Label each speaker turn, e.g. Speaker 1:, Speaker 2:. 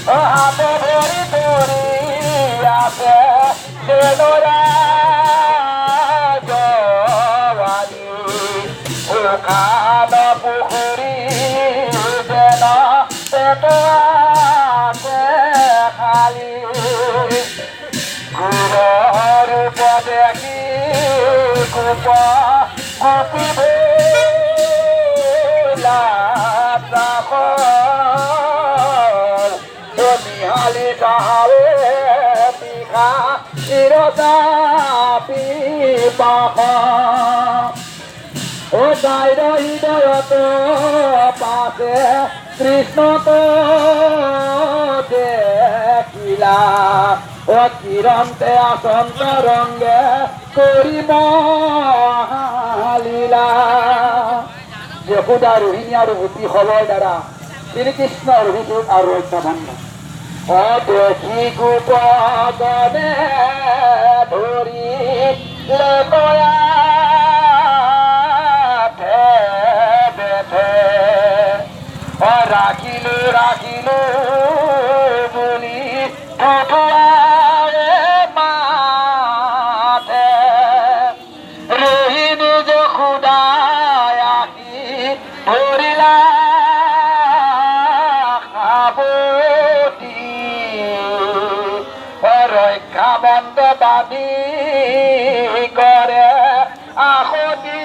Speaker 1: হাতে ধরি ধরি আছে দেদরা জবানি ওখান পুকুরি যেন পেটোয়াছে খালি গুণর উপদেশী কুপ কুপিব নিহালি তাহারে পিখা চিরতা পিপাস ও গাইর হৃদয়ত পাশে কৃষ্ণ তো দেখিলা ও কিরন্তে আসন্ত রঙ্গে করিব লীলা যশোদা রোহিণী আৰু গোপী হলৰ দ্বাৰা শ্ৰীকৃষ্ণৰ অভিযোগ আৰু ৰক্ষাবন্ধ দেখি গোপনে ধৰি লেকয়া ৰাখিলো ৰাখিলো বুলি মাথে ৰোহিণী যশোদাই আহি ধৰিলা সাৱটি ৰক্ষাবন্ধ বাদী কৰে আখতি